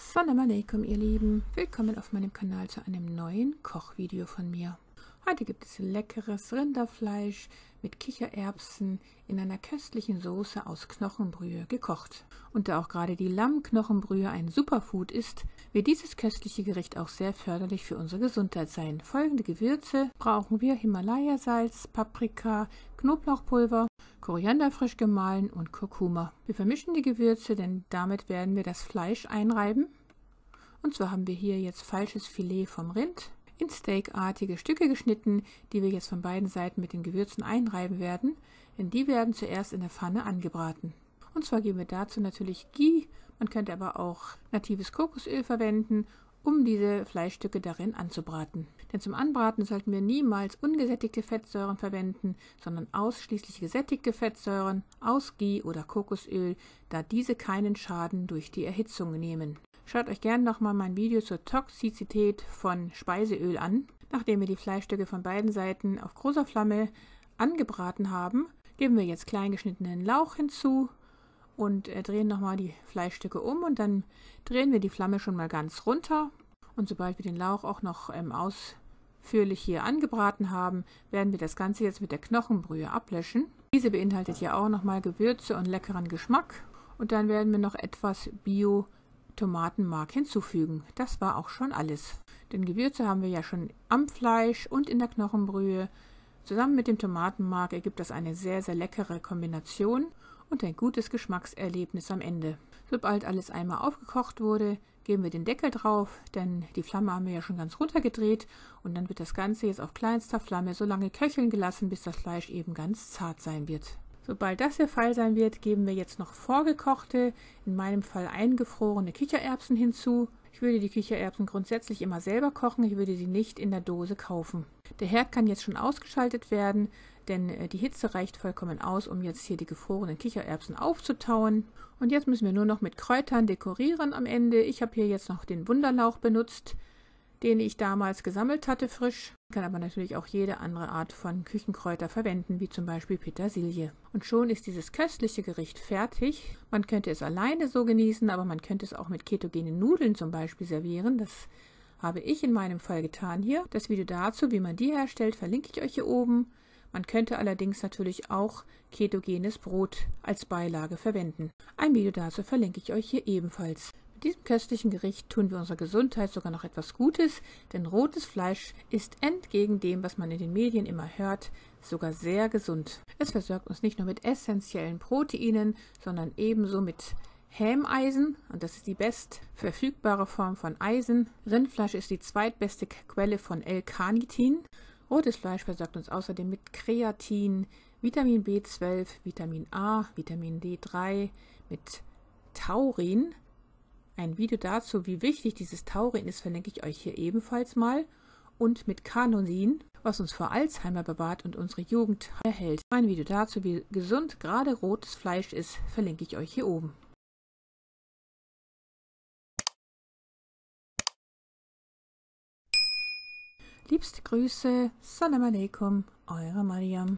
Assalamu alaikum, ihr Lieben. Willkommen auf meinem Kanal zu einem neuen Kochvideo von mir. Heute gibt es leckeres Rinderfleisch mit Kichererbsen in einer köstlichen Soße aus Knochenbrühe gekocht. Und da auch gerade die Lammknochenbrühe ein Superfood ist, wird dieses köstliche Gericht auch sehr förderlich für unsere Gesundheit sein. Folgende Gewürze brauchen wir: Himalaya-Salz, Paprika, Knoblauchpulver, Koriander frisch gemahlen und Kurkuma. Wir vermischen die Gewürze, denn damit werden wir das Fleisch einreiben. Und zwar haben wir hier jetzt falsches Filet vom Rind in steakartige Stücke geschnitten, die wir jetzt von beiden Seiten mit den Gewürzen einreiben werden, denn die werden zuerst in der Pfanne angebraten. Und zwar geben wir dazu natürlich Ghee, man könnte aber auch natives Kokosöl verwenden, um diese Fleischstücke darin anzubraten. Denn zum Anbraten sollten wir niemals ungesättigte Fettsäuren verwenden, sondern ausschließlich gesättigte Fettsäuren aus Ghee oder Kokosöl, da diese keinen Schaden durch die Erhitzung nehmen. Schaut euch gerne nochmal mein Video zur Toxizität von Speiseöl an. Nachdem wir die Fleischstücke von beiden Seiten auf großer Flamme angebraten haben, geben wir jetzt klein geschnittenen Lauch hinzu und drehen nochmal die Fleischstücke um und dann drehen wir die Flamme schon mal ganz runter. Und sobald wir den Lauch auch noch ausführlich hier angebraten haben, werden wir das Ganze jetzt mit der Knochenbrühe ablöschen. Diese beinhaltet ja auch nochmal Gewürze und leckeren Geschmack. Und dann werden wir noch etwas Bio-Tomatenmark hinzufügen. Das war auch schon alles. Denn Gewürze haben wir ja schon am Fleisch und in der Knochenbrühe. Zusammen mit dem Tomatenmark ergibt das eine sehr, sehr leckere Kombination und ein gutes Geschmackserlebnis am Ende. Sobald alles einmal aufgekocht wurde, geben wir den Deckel drauf, denn die Flamme haben wir ja schon ganz runtergedreht und dann wird das Ganze jetzt auf kleinster Flamme so lange köcheln gelassen, bis das Fleisch eben ganz zart sein wird. Sobald das der Fall sein wird, geben wir jetzt noch vorgekochte, in meinem Fall eingefrorene Kichererbsen hinzu. Ich würde die Kichererbsen grundsätzlich immer selber kochen, ich würde sie nicht in der Dose kaufen. Der Herd kann jetzt schon ausgeschaltet werden, denn die Hitze reicht vollkommen aus, um jetzt hier die gefrorenen Kichererbsen aufzutauen. Und jetzt müssen wir nur noch mit Kräutern dekorieren am Ende. Ich habe hier jetzt noch den Wunderlauch benutzt, den ich damals gesammelt hatte, frisch. Man kann aber natürlich auch jede andere Art von Küchenkräuter verwenden, wie zum Beispiel Petersilie. Und schon ist dieses köstliche Gericht fertig. Man könnte es alleine so genießen, aber man könnte es auch mit ketogenen Nudeln zum Beispiel servieren. Das habe ich in meinem Fall getan hier. Das Video dazu, wie man die herstellt, verlinke ich euch hier oben. Man könnte allerdings natürlich auch ketogenes Brot als Beilage verwenden. Ein Video dazu verlinke ich euch hier ebenfalls. Mit diesem köstlichen Gericht tun wir unserer Gesundheit sogar noch etwas Gutes, denn rotes Fleisch ist entgegen dem, was man in den Medien immer hört, sogar sehr gesund. Es versorgt uns nicht nur mit essentiellen Proteinen, sondern ebenso mit Hämeisen, und das ist die best verfügbare Form von Eisen. Rindfleisch ist die zweitbeste Quelle von L-Carnitin. Rotes Fleisch versorgt uns außerdem mit Kreatin, Vitamin B12, Vitamin A, Vitamin D3, mit Taurin. Ein Video dazu, wie wichtig dieses Taurin ist, verlinke ich euch hier ebenfalls mal. Und mit Carnosin, was uns vor Alzheimer bewahrt und unsere Jugend erhält. Ein Video dazu, wie gesund gerade rotes Fleisch ist, verlinke ich euch hier oben. Liebste Grüße, Salam alaikum, eure Mariam.